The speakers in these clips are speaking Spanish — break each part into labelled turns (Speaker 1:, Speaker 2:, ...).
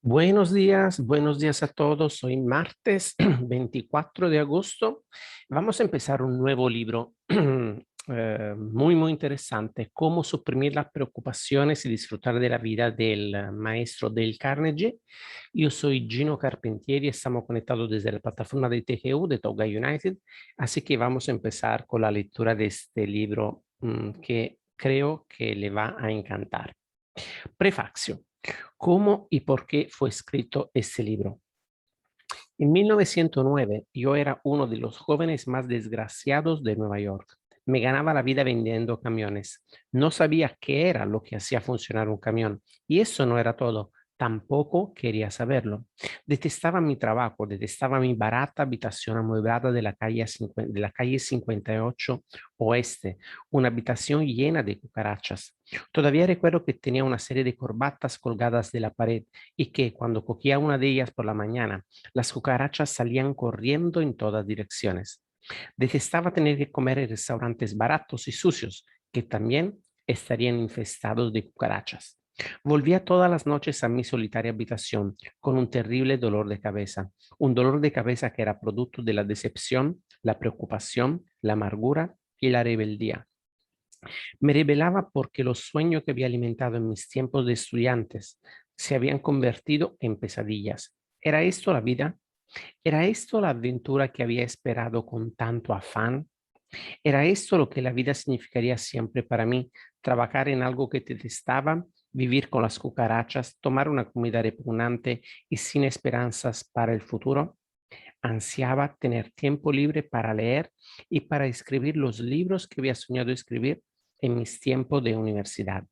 Speaker 1: Buenos días a todos. Hoy martes 24 de agosto. Vamos a empezar un nuevo libro muy interesante, Cómo suprimir las preocupaciones y disfrutar de la vida del maestro Dale Carnegie. Yo soy Gino Carpentieri y estamos conectados desde la plataforma de TGU de Toga United. Así que vamos a empezar con la lectura de este libro que creo que le va a encantar. Prefacio. ¿Cómo y por qué fue escrito este libro? En 1909, yo era uno de los jóvenes más desgraciados de Nueva York. Me ganaba la vida vendiendo camiones. No sabía qué era lo que hacía funcionar un camión. Y eso no era todo. Tampoco quería saberlo. Detestaba mi trabajo, detestaba mi barata habitación amueblada de la calle 58 Oeste, una habitación llena de cucarachas. Todavía recuerdo que tenía una serie de corbatas colgadas de la pared y que cuando cogía una de ellas por la mañana, las cucarachas salían corriendo en todas direcciones. Detestaba tener que comer en restaurantes baratos y sucios, que también estarían infestados de cucarachas. Volvía todas las noches a mi solitaria habitación con un terrible dolor de cabeza, un dolor de cabeza que era producto de la decepción, la preocupación, la amargura y la rebeldía. Me rebelaba porque los sueños que había alimentado en mis tiempos de estudiantes se habían convertido en pesadillas. ¿Era esto la vida? ¿Era esto la aventura que había esperado con tanto afán? ¿Era esto lo que la vida significaría siempre para mí? Trabajar en algo que detestaba, vivir con las cucarachas, tomar una comida repugnante y sin esperanzas para el futuro. Ansiaba tener tiempo libre para leer y para escribir los libros que había soñado escribir en mis tiempos de universidad.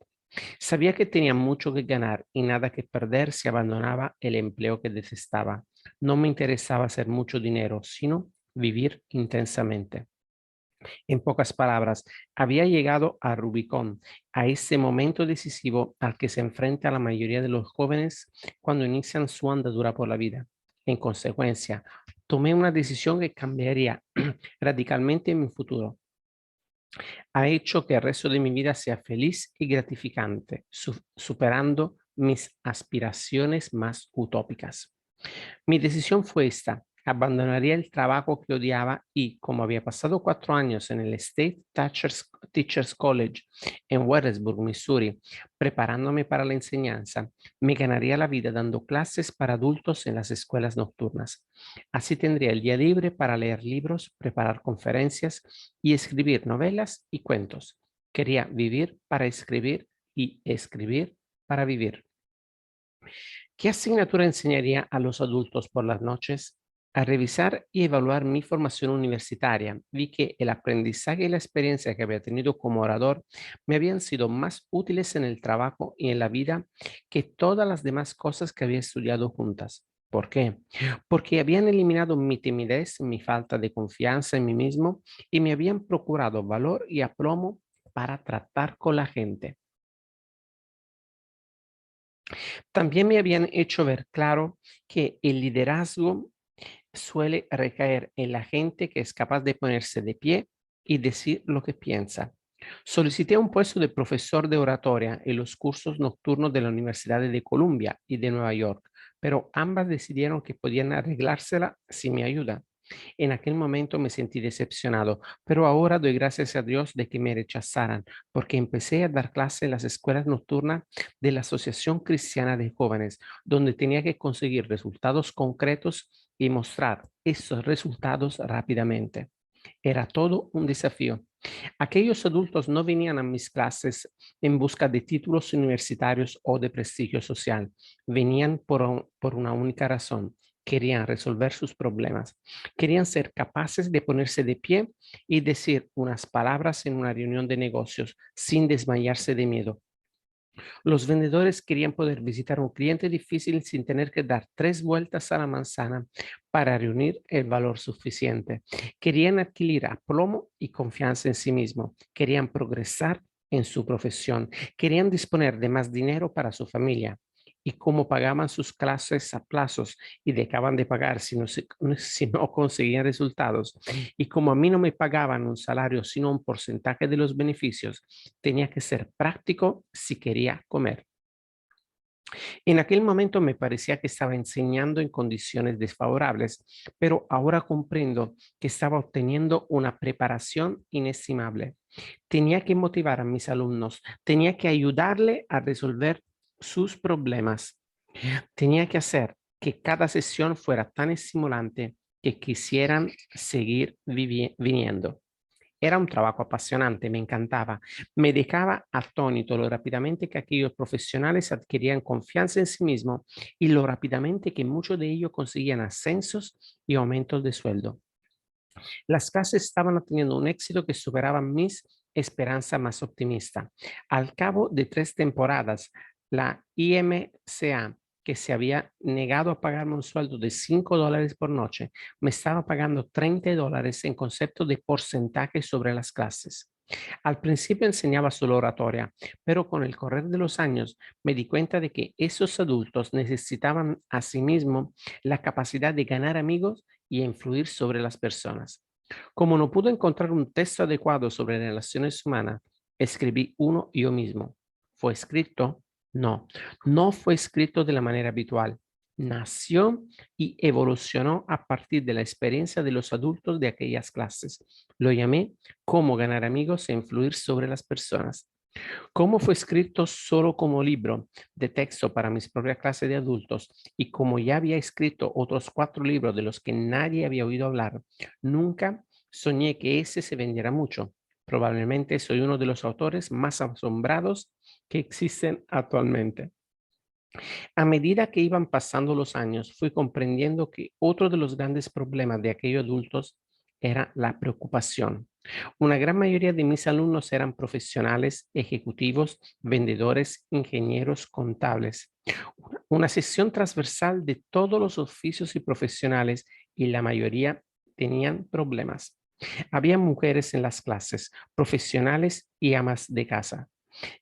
Speaker 1: Sabía que tenía mucho que ganar y nada que perder si abandonaba el empleo que detestaba. No me interesaba hacer mucho dinero, sino vivir intensamente. En pocas palabras, había llegado a Rubicón, a ese momento decisivo al que se enfrenta la mayoría de los jóvenes cuando inician su andadura por la vida. En consecuencia, tomé una decisión que cambiaría radicalmente mi futuro. Ha hecho que el resto de mi vida sea feliz y gratificante, superando mis aspiraciones más utópicas. Mi decisión fue esta: abandonaría el trabajo que odiaba y, como había pasado 4 años en el Teachers College en Warrensburg, Missouri, preparándome para la enseñanza, me ganaría la vida dando clases para adultos en las escuelas nocturnas. Así tendría el día libre para leer libros, preparar conferencias y escribir novelas y cuentos. Quería vivir para escribir y escribir para vivir. ¿Qué asignatura enseñaría a los adultos por las noches? Al revisar y evaluar mi formación universitaria, vi que el aprendizaje y la experiencia que había tenido como orador me habían sido más útiles en el trabajo y en la vida que todas las demás cosas que había estudiado juntas. ¿Por qué? Porque habían eliminado mi timidez, mi falta de confianza en mí mismo y me habían procurado valor y aplomo para tratar con la gente. También me habían hecho ver claro que el liderazgo suele recaer en la gente que es capaz de ponerse de pie y decir lo que piensa. Solicité un puesto de profesor de oratoria en los cursos nocturnos de la Universidad de Columbia y de Nueva York, pero ambas decidieron que podían arreglársela sin mi ayuda. En aquel momento me sentí decepcionado, pero ahora doy gracias a Dios de que me rechazaran, porque empecé a dar clase en las escuelas nocturnas de la Asociación Cristiana de Jóvenes, donde tenía que conseguir resultados concretos y mostrar esos resultados rápidamente. Era todo un desafío. Aquellos adultos no venían a mis clases en busca de títulos universitarios o de prestigio social. Venían por una única razón. Querían resolver sus problemas. Querían ser capaces de ponerse de pie y decir unas palabras en una reunión de negocios sin desmayarse de miedo. Los vendedores querían poder visitar un cliente difícil sin tener que dar 3 vueltas a la manzana para reunir el valor suficiente. Querían adquirir aplomo y confianza en sí mismo. Querían progresar en su profesión. Querían disponer de más dinero para su familia. Y como pagaban sus clases a plazos y dejaban de pagar si no conseguían resultados, y como a mí no me pagaban un salario sino un porcentaje de los beneficios, tenía que ser práctico si quería comer. En aquel momento me parecía que estaba enseñando en condiciones desfavorables, pero ahora comprendo que estaba obteniendo una preparación inestimable. Tenía que motivar a mis alumnos, tenía que ayudarle a resolver sus problemas, tenía que hacer que cada sesión fuera tan estimulante que quisieran seguir viniendo. Era un trabajo apasionante, me encantaba. Me dejaba atónito lo rápidamente que aquellos profesionales adquirían confianza en sí mismos y lo rápidamente que muchos de ellos conseguían ascensos y aumentos de sueldo. Las clases estaban teniendo un éxito que superaba mis esperanzas más optimistas. Al cabo de 3 temporadas, la IMCA, que se había negado a pagarme un sueldo de $5 por noche, me estaba pagando $30 en concepto de porcentaje sobre las clases. Al principio enseñaba solo oratoria, pero con el correr de los años me di cuenta de que esos adultos necesitaban asimismo la capacidad de ganar amigos y influir sobre las personas. Como no pude encontrar un texto adecuado sobre relaciones humanas, escribí uno yo mismo. ¿Fue escrito? No, no fue escrito de la manera habitual. Nació y evolucionó a partir de la experiencia de los adultos de aquellas clases. Lo llamé Cómo ganar amigos e influir sobre las personas. Como fue escrito solo como libro de texto para mis propias clases de adultos y como ya había escrito otros 4 libros de los que nadie había oído hablar, nunca soñé que ese se vendiera mucho. Probablemente soy uno de los autores más asombrados que existen actualmente. A medida que iban pasando los años, fui comprendiendo que otro de los grandes problemas de aquellos adultos era la preocupación. Una gran mayoría de mis alumnos eran profesionales, ejecutivos, vendedores, ingenieros, contables. Una sesión transversal de todos los oficios y profesionales y la mayoría tenían problemas. Había mujeres en las clases, profesionales y amas de casa,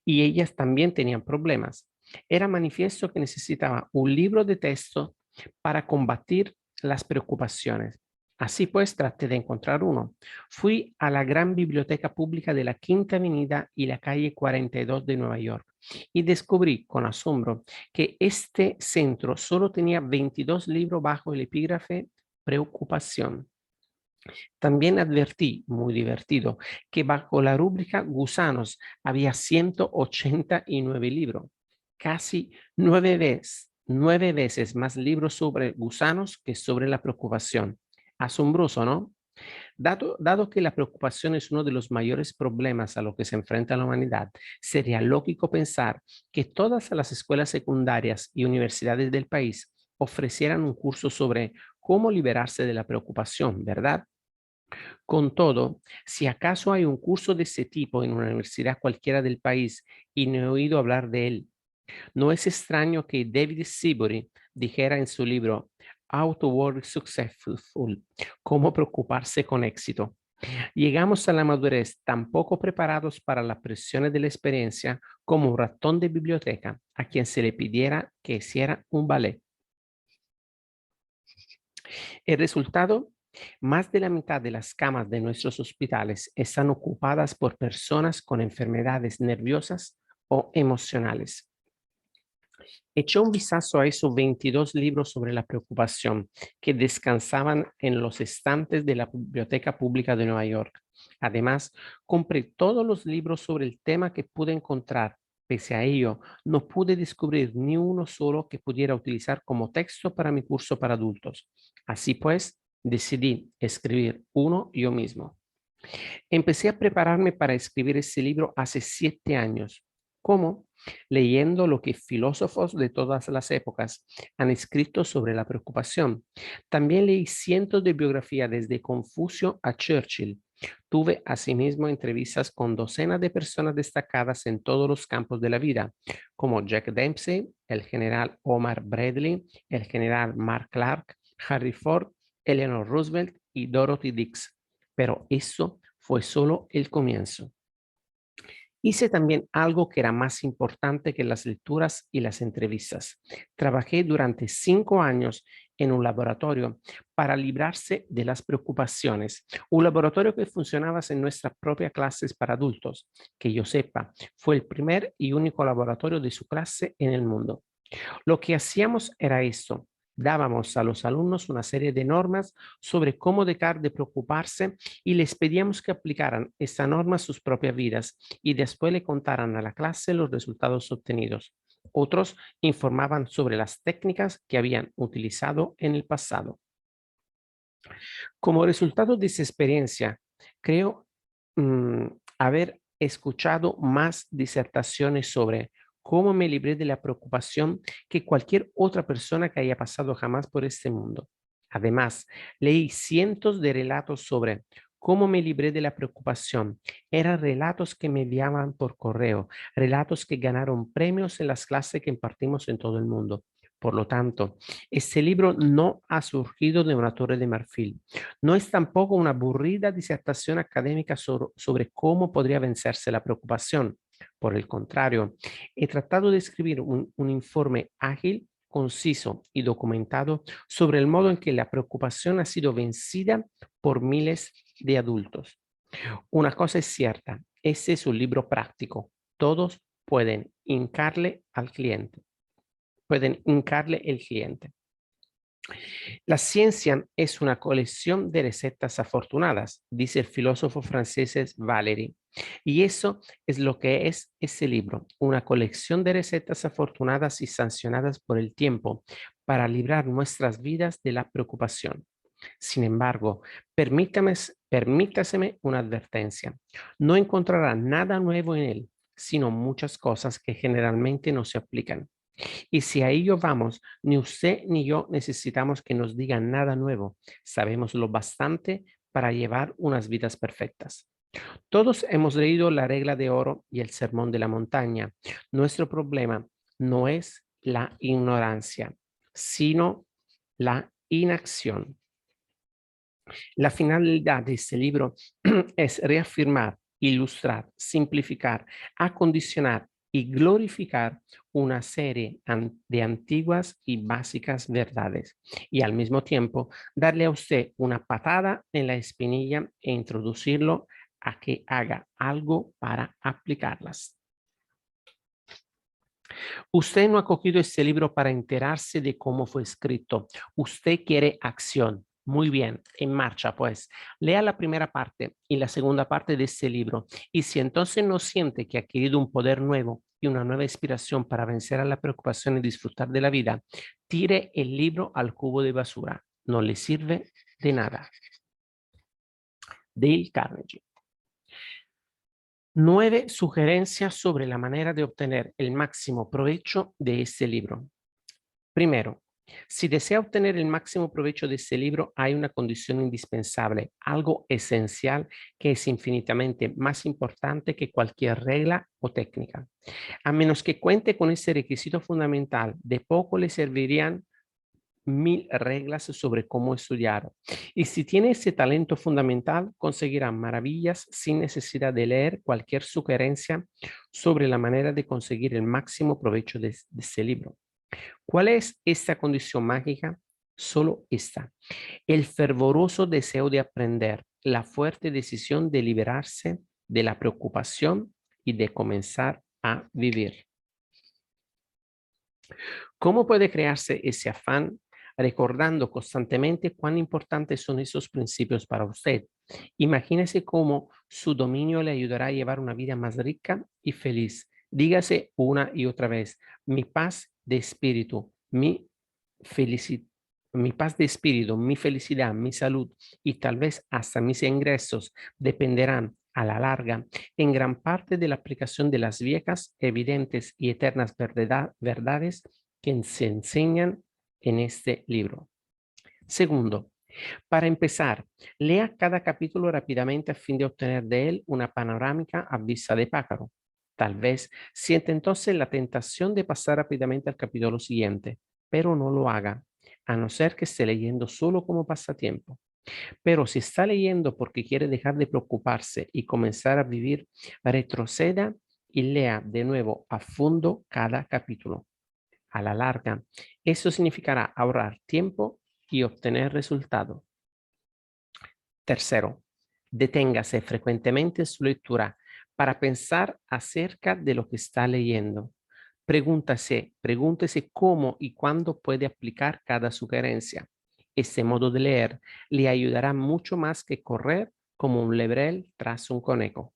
Speaker 1: y ellas también tenían problemas. Era manifiesto que necesitaba un libro de texto para combatir las preocupaciones. Así pues, traté de encontrar uno. Fui a la gran biblioteca pública de la Quinta Avenida y la calle 42 de Nueva York y descubrí con asombro que este centro solo tenía 22 libros bajo el epígrafe Preocupación. También advertí, muy divertido, que bajo la rúbrica Gusanos había 189 libros, casi 9 veces más libros sobre gusanos que sobre la preocupación. Asombroso, ¿no? Dado que la preocupación es uno de los mayores problemas a los que se enfrenta la humanidad, sería lógico pensar que todas las escuelas secundarias y universidades del país ofrecieran un curso sobre cómo liberarse de la preocupación, ¿verdad? Con todo, si acaso hay un curso de ese tipo en una universidad cualquiera del país y no he oído hablar de él, no es extraño que David Seabury dijera en su libro How to Work Successful, cómo preocuparse con éxito. Llegamos a la madurez tan poco preparados para las presiones de la experiencia como un ratón de biblioteca a quien se le pidiera que hiciera un ballet. El resultado, más de la mitad de las camas de nuestros hospitales están ocupadas por personas con enfermedades nerviosas o emocionales. Echó un vistazo a esos 22 libros sobre la preocupación que descansaban en los estantes de la Biblioteca Pública de Nueva York. Además, compré todos los libros sobre el tema que pude encontrar. Pese a ello, no pude descubrir ni uno solo que pudiera utilizar como texto para mi curso para adultos. Así pues, decidí escribir uno yo mismo. Empecé a prepararme para escribir ese libro hace 7 años. ¿Cómo? Leyendo lo que filósofos de todas las épocas han escrito sobre la preocupación. También leí cientos de biografías desde Confucio a Churchill. Tuve asimismo entrevistas con docenas de personas destacadas en todos los campos de la vida, como Jack Dempsey, el general Omar Bradley, el general Mark Clark, Harry Ford, Eleanor Roosevelt y Dorothy Dix. Pero eso fue solo el comienzo. Hice también algo que era más importante que las lecturas y las entrevistas. Trabajé durante 5 años en un laboratorio para librarse de las preocupaciones. Un laboratorio que funcionaba en nuestras propias clases para adultos. Que yo sepa, fue el primer y único laboratorio de su clase en el mundo. Lo que hacíamos era esto. Dábamos a los alumnos una serie de normas sobre cómo dejar de preocuparse y les pedíamos que aplicaran esta norma a sus propias vidas y después le contaran a la clase los resultados obtenidos. Otros informaban sobre las técnicas que habían utilizado en el pasado. Como resultado de esa experiencia, creo haber escuchado más disertaciones sobre cómo me libré de la preocupación que cualquier otra persona que haya pasado jamás por este mundo. Además, leí cientos de relatos sobre cómo me libré de la preocupación. Eran relatos que me enviaban por correo, relatos que ganaron premios en las clases que impartimos en todo el mundo. Por lo tanto, este libro no ha surgido de una torre de marfil. No es tampoco una aburrida disertación académica sobre cómo podría vencerse la preocupación. Por el contrario, he tratado de escribir un informe ágil, conciso y documentado sobre el modo en que la preocupación ha sido vencida por miles de adultos. Una cosa es cierta, ese es un libro práctico. Todos pueden hincarle al cliente, pueden hincarle el cliente. La ciencia es una colección de recetas afortunadas, dice el filósofo francés Valéry. Y eso es lo que es ese libro, una colección de recetas afortunadas y sancionadas por el tiempo para librar nuestras vidas de la preocupación. Sin embargo, permítaseme una advertencia. No encontrará nada nuevo en él, sino muchas cosas que generalmente no se aplican. Y si a ello vamos, ni usted ni yo necesitamos que nos digan nada nuevo. Sabemos lo bastante para llevar unas vidas perfectas. Todos hemos leído la regla de oro y el sermón de la montaña. Nuestro problema no es la ignorancia, sino la inacción. La finalidad de este libro es reafirmar, ilustrar, simplificar, acondicionar y glorificar una serie de antiguas y básicas verdades y al mismo tiempo darle a usted una patada en la espinilla e introducirlo a que haga algo para aplicarlas. Usted no ha cogido este libro para enterarse de cómo fue escrito. Usted quiere acción. Muy bien, en marcha pues. Lea la primera parte y la segunda parte de este libro. Y si entonces no siente que ha adquirido un poder nuevo y una nueva inspiración para vencer a la preocupación y disfrutar de la vida, tire el libro al cubo de basura. No le sirve de nada. Dale Carnegie. 9 sugerencias sobre la manera de obtener el máximo provecho de este libro. Primero, si desea obtener el máximo provecho de este libro, hay una condición indispensable, algo esencial que es infinitamente más importante que cualquier regla o técnica. A menos que cuente con ese requisito fundamental, de poco le servirían 1000 reglas sobre cómo estudiar. Y si tiene ese talento fundamental, conseguirá maravillas sin necesidad de leer cualquier sugerencia sobre la manera de conseguir el máximo provecho de este libro. ¿Cuál es esta condición mágica? Solo esta: el fervoroso deseo de aprender, la fuerte decisión de liberarse de la preocupación y de comenzar a vivir. ¿Cómo puede crearse ese afán? Recordando constantemente cuán importantes son esos principios para usted. Imagínese cómo su dominio le ayudará a llevar una vida más rica y feliz. Dígase una y otra vez: mi paz de espíritu, mi paz de espíritu, mi felicidad, mi salud y tal vez hasta mis ingresos dependerán a la larga en gran parte de la aplicación de las viejas, evidentes y eternas verdades que se enseñan en este libro. Segundo, para empezar, lea cada capítulo rápidamente a fin de obtener de él una panorámica a vista de pájaro. Tal vez siente entonces la tentación de pasar rápidamente al capítulo siguiente, pero no lo haga, a no ser que esté leyendo solo como pasatiempo. Pero si está leyendo porque quiere dejar de preocuparse y comenzar a vivir, retroceda y lea de nuevo a fondo cada capítulo. A la larga, eso significará ahorrar tiempo y obtener resultado. Tercero, deténgase frecuentemente en su lectura para pensar acerca de lo que está leyendo. Pregúntese cómo y cuándo puede aplicar cada sugerencia. Este modo de leer le ayudará mucho más que correr como un lebrel tras un conejo.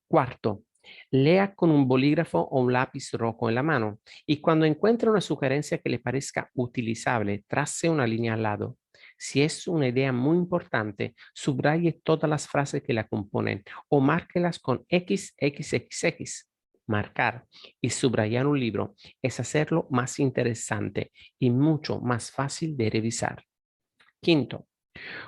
Speaker 1: Cuarto, lea con un bolígrafo o un lápiz rojo en la mano y cuando encuentre una sugerencia que le parezca utilizable, trace una línea al lado. Si es una idea muy importante, subraye todas las frases que la componen o márquelas con XXXX. Marcar y subrayar un libro es hacerlo más interesante y mucho más fácil de revisar. Quinto,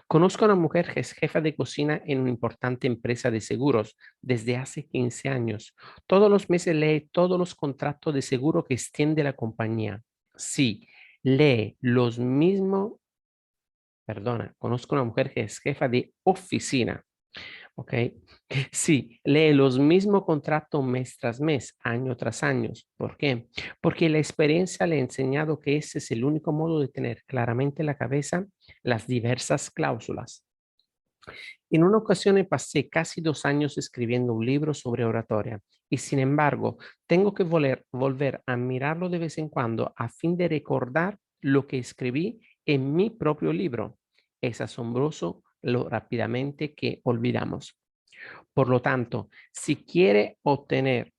Speaker 1: conozco a una mujer que es jefa de cocina en una importante empresa de seguros desde hace 15 años. Todos los meses lee todos los contratos de seguro que extiende la compañía. Sí, lee los mismos, perdona, conozco a una mujer que es jefa de oficina. ¿Ok? Sí, lee los mismos contratos mes tras mes, año tras año. ¿Por qué? Porque la experiencia le ha enseñado que ese es el único modo de tener claramente en la cabeza las diversas cláusulas. En una ocasión pasé casi 2 años escribiendo un libro sobre oratoria y sin embargo tengo que volver a mirarlo de vez en cuando a fin de recordar lo que escribí en mi propio libro. Es asombroso lo rápidamente que olvidamos. Por lo tanto, si quiere obtener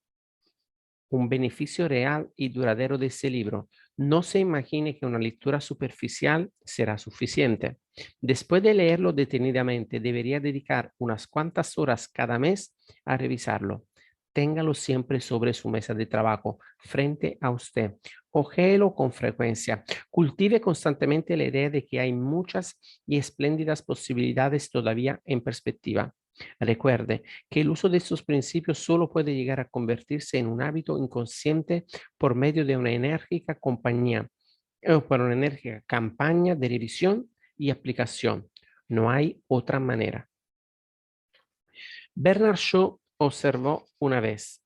Speaker 1: un beneficio real y duradero de ese libro, no se imagine que una lectura superficial será suficiente. Después de leerlo detenidamente, debería dedicar unas cuantas horas cada mes a revisarlo. Téngalo siempre sobre su mesa de trabajo, frente a usted. Ojéelo con frecuencia. Cultive constantemente la idea de que hay muchas y espléndidas posibilidades todavía en perspectiva. Recuerde que el uso de estos principios solo puede llegar a convertirse en un hábito inconsciente por medio de una enérgica por una enérgica campaña de revisión y aplicación. No hay otra manera. Bernard Shaw observó una vez,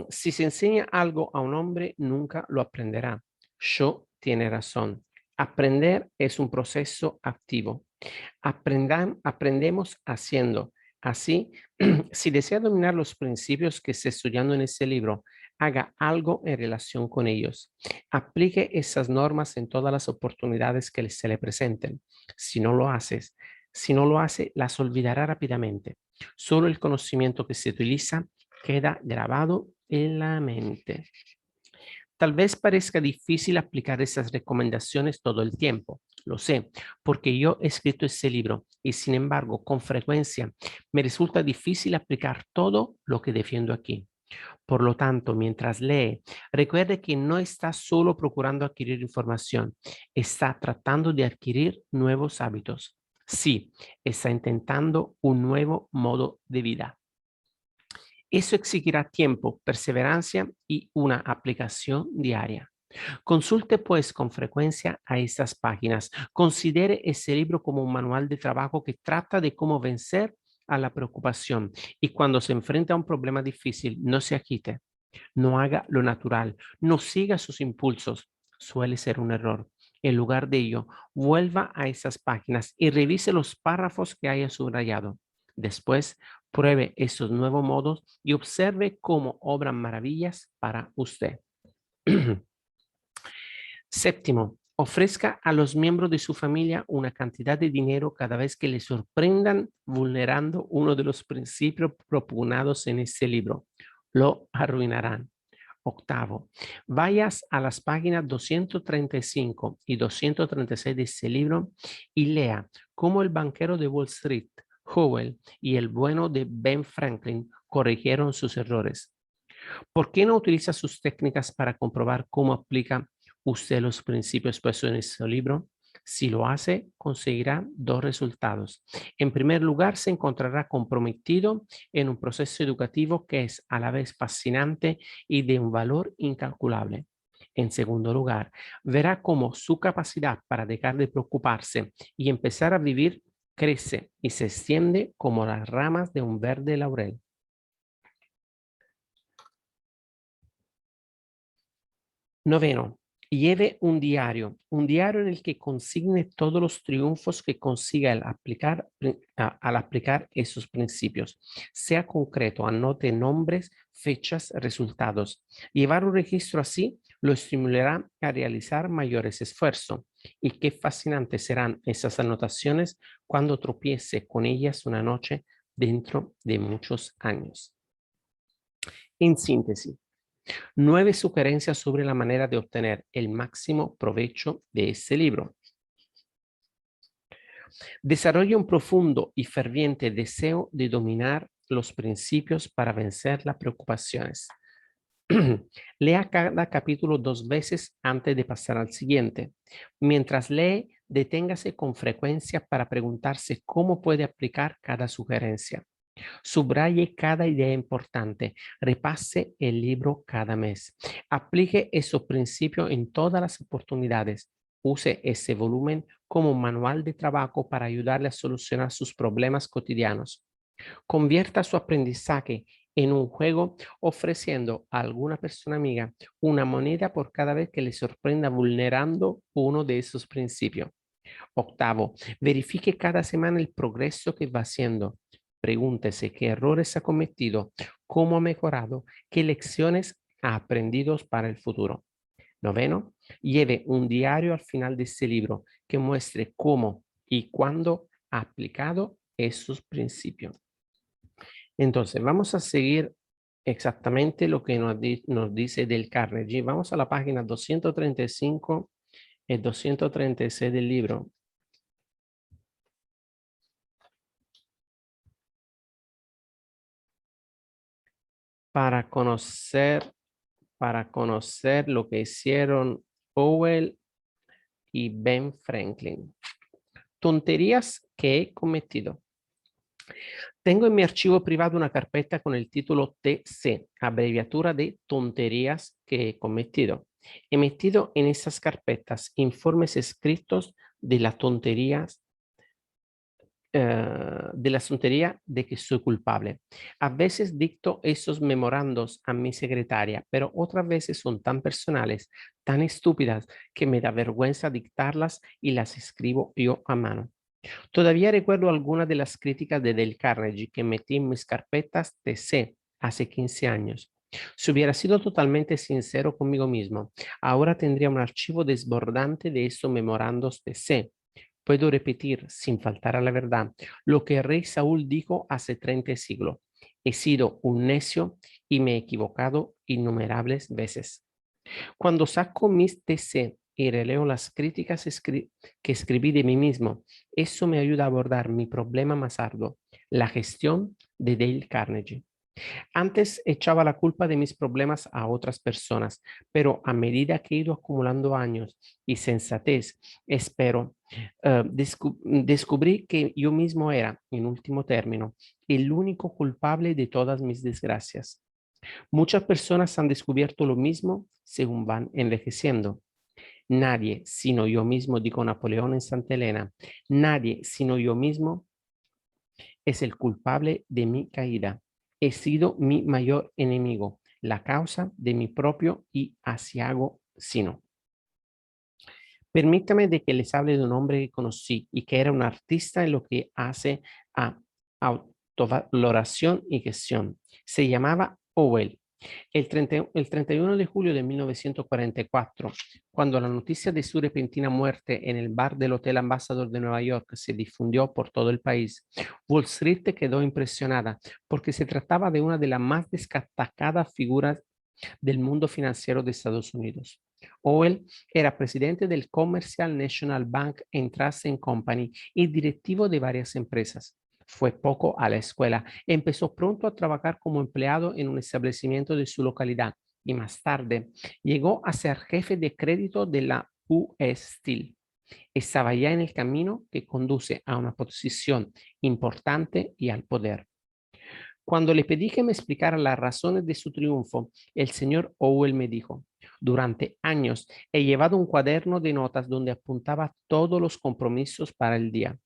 Speaker 1: si se enseña algo a un hombre, nunca lo aprenderá. Shaw tiene razón. Aprender es un proceso activo. Aprendemos haciendo. Así, si desea dominar los principios que está estudiando en este libro, haga algo en relación con ellos. Aplique esas normas en todas las oportunidades que se le presenten. Si no lo hace, las olvidará rápidamente. Solo el conocimiento que se utiliza queda grabado en la mente. Tal vez parezca difícil aplicar esas recomendaciones todo el tiempo. Lo sé, porque yo he escrito ese libro y sin embargo, con frecuencia me resulta difícil aplicar todo lo que defiendo aquí. Por lo tanto, mientras lee, recuerde que no está solo procurando adquirir información, está tratando de adquirir nuevos hábitos. Sí, está intentando un nuevo modo de vida. Eso exigirá tiempo, perseverancia y una aplicación diaria. Consulte pues con frecuencia a estas páginas. Considere ese libro como un manual de trabajo que trata de cómo vencer a la preocupación y cuando se enfrenta a un problema difícil, no se agite, no haga lo natural, no siga sus impulsos. Suele ser un error. En lugar de ello, vuelva a esas páginas y revise los párrafos que haya subrayado. Después, pruebe esos nuevos modos y observe cómo obran maravillas para usted. Séptimo, ofrezca a los miembros de su familia una cantidad de dinero cada vez que le sorprendan vulnerando uno de los principios propugnados en este libro. Lo arruinarán. Octavo, vayas a las páginas 235 y 236 de este libro y lea cómo el banquero de Wall Street, Howell, y el bueno de Ben Franklin corrigieron sus errores. ¿Por qué no utiliza sus técnicas para comprobar cómo aplica usted los principios expuestos en este libro? Si lo hace, conseguirá dos resultados. En primer lugar, se encontrará comprometido en un proceso educativo que es a la vez fascinante y de un valor incalculable. En segundo lugar, verá cómo su capacidad para dejar de preocuparse y empezar a vivir crece y se extiende como las ramas de un verde laurel. Noveno, Lleve un diario en el que consigne todos los triunfos que consiga al aplicar esos principios. Sea concreto, anote nombres, fechas, resultados. Llevar un registro así lo estimulará a realizar mayores esfuerzos. Y qué fascinantes serán esas anotaciones cuando tropiece con ellas una noche dentro de muchos años. En síntesis, 9 sugerencias sobre la manera de obtener el máximo provecho de este libro. Desarrolla un profundo y ferviente deseo de dominar los principios para vencer las preocupaciones. Lea cada capítulo 2 veces antes de pasar al siguiente. Mientras lee, deténgase con frecuencia para preguntarse cómo puede aplicar cada sugerencia. Subraye cada idea importante. Repase el libro cada mes. Aplique esos principios en todas las oportunidades. Use ese volumen como manual de trabajo para ayudarle a solucionar sus problemas cotidianos. Convierta su aprendizaje en un juego ofreciendo a alguna persona amiga una moneda por cada vez que le sorprenda vulnerando uno de esos principios. Octavo, verifique cada semana el progreso que va haciendo. Pregúntese qué errores ha cometido, cómo ha mejorado, qué lecciones ha aprendido para el futuro. Noveno, lleve un diario al final de este libro que muestre cómo y cuándo ha aplicado esos principios. Entonces, vamos a seguir exactamente lo que nos dice Dale Carnegie. Vamos a la página 235 y 236 del libro. Para conocer lo que hicieron Powell y Ben Franklin. Tonterías que he cometido. Tengo en mi archivo privado una carpeta con el título TC, abreviatura de tonterías que he cometido. He metido en esas carpetas informes escritos de las tonterías de que soy culpable. A veces dicto esos memorandos a mi secretaria, pero otras veces son tan personales, tan estúpidas, que me da vergüenza dictarlas y las escribo yo a mano. Todavía recuerdo algunas de las críticas de Dale Carnegie que metí en mis carpetas TC hace 15 años. Si hubiera sido totalmente sincero conmigo mismo, ahora tendría un archivo desbordante de esos memorandos TC. Puedo repetir, sin faltar a la verdad, lo que el rey Saúl dijo hace 30 siglos. He sido un necio y me he equivocado innumerables veces. Cuando saco mis TC y releo las críticas que escribí de mí mismo, eso me ayuda a abordar mi problema más arduo, la gestión de Dale Carnegie. Antes echaba la culpa de mis problemas a otras personas, pero a medida que he ido acumulando años y sensatez, descubrí que yo mismo era, en último término, el único culpable de todas mis desgracias. Muchas personas han descubierto lo mismo según van envejeciendo. Nadie, sino yo mismo, dijo Napoleón en Santa Elena, nadie, sino yo mismo, es el culpable de mi caída. He sido mi mayor enemigo, la causa de mi propio y asiago sino. Permítame de que les hable de un hombre que conocí y que era un artista en lo que hace a autovaloración y gestión. Se llamaba Powell. El 31 de julio de 1944, cuando la noticia de su repentina muerte en el bar del Hotel Ambassador de Nueva York se difundió por todo el país, Wall Street quedó impresionada porque se trataba de una de las más destacadas figuras del mundo financiero de Estados Unidos. Powell era presidente del Commercial National Bank and Trust Company y directivo de varias empresas. Fue poco a la escuela. Empezó pronto a trabajar como empleado en un establecimiento de su localidad y más tarde llegó a ser jefe de crédito de la US Steel. Estaba ya en el camino que conduce a una posición importante y al poder. Cuando le pedí que me explicara las razones de su triunfo, el señor Powell me dijo, durante años he llevado un cuaderno de notas donde apuntaba todos los compromisos para el día.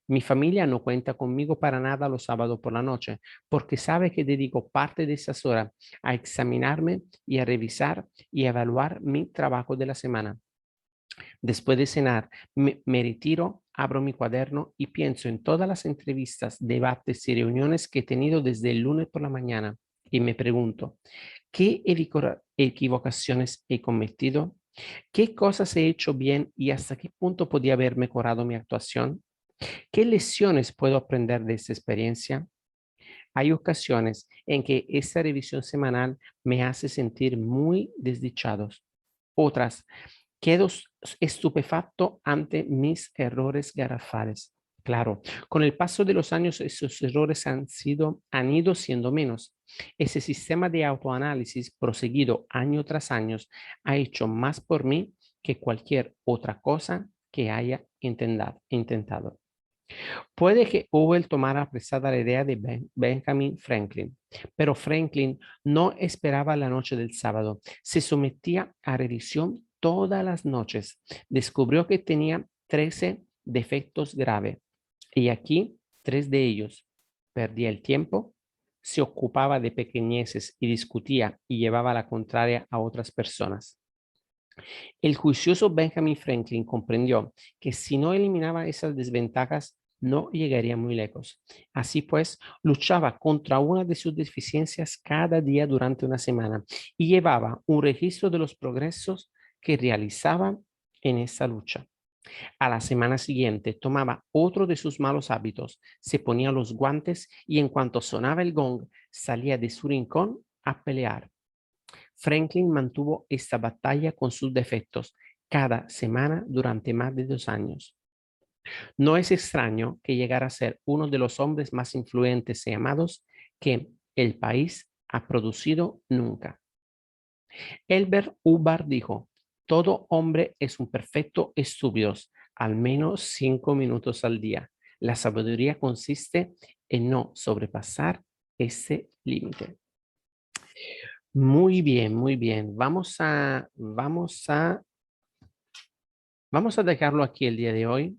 Speaker 1: Mi familia no cuenta conmigo para nada los sábados por la noche, porque sabe que dedico parte de esas horas a examinarme y a revisar y evaluar mi trabajo de la semana. Después de cenar, me retiro, abro mi cuaderno y pienso en todas las entrevistas, debates y reuniones que he tenido desde el lunes por la mañana y me pregunto, ¿qué equivocaciones he cometido? ¿Qué cosas he hecho bien y hasta qué punto podía haber mejorado mi actuación? ¿Qué lecciones puedo aprender de esta experiencia? Hay ocasiones en que esta revisión semanal me hace sentir muy desdichado. Otras, quedo estupefacto ante mis errores garrafales. Claro, con el paso de los años esos errores han ido siendo menos. Ese sistema de autoanálisis proseguido año tras año ha hecho más por mí que cualquier otra cosa que haya intentado. Puede que Owen tomara prestada la idea de Benjamin Franklin, pero Franklin no esperaba la noche del sábado. Se sometía a revisión todas las noches. Descubrió que tenía 13 defectos graves y aquí 3 de ellos. Perdía el tiempo, se ocupaba de pequeñeces y discutía y llevaba la contraria a otras personas. El juicioso Benjamin Franklin comprendió que si no eliminaba esas desventajas, no llegaría muy lejos. Así pues, luchaba contra una de sus deficiencias cada día durante una semana y llevaba un registro de los progresos que realizaba en esa lucha. A la semana siguiente tomaba otro de sus malos hábitos, se ponía los guantes y en cuanto sonaba el gong, salía de su rincón a pelear. Franklin mantuvo esta batalla con sus defectos cada semana durante más de 2 años. No es extraño que llegara a ser uno de los hombres más influyentes y amados que el país ha producido nunca. Elbert Hubbard dijo, todo hombre es un perfecto estúpido, al menos 5 minutos al día. La sabiduría consiste en no sobrepasar ese límite. Muy bien, muy bien. Vamos a dejarlo aquí el día de hoy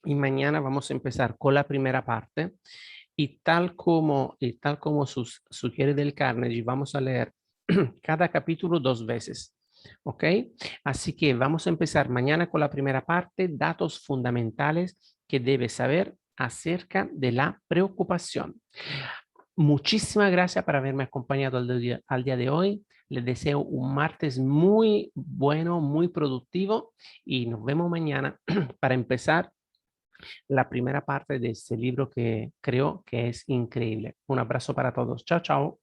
Speaker 1: y mañana vamos a empezar con la primera parte y tal como sugiere Del Carnegie, vamos a leer cada capítulo 2 veces. ¿Ok? Así que vamos a empezar mañana con la primera parte, datos fundamentales que debes saber acerca de la preocupación. Muchísimas gracias por haberme acompañado al día de hoy. Les deseo un martes muy bueno, muy productivo y nos vemos mañana para empezar la primera parte de este libro que creo que es increíble. Un abrazo para todos. Chao, chao.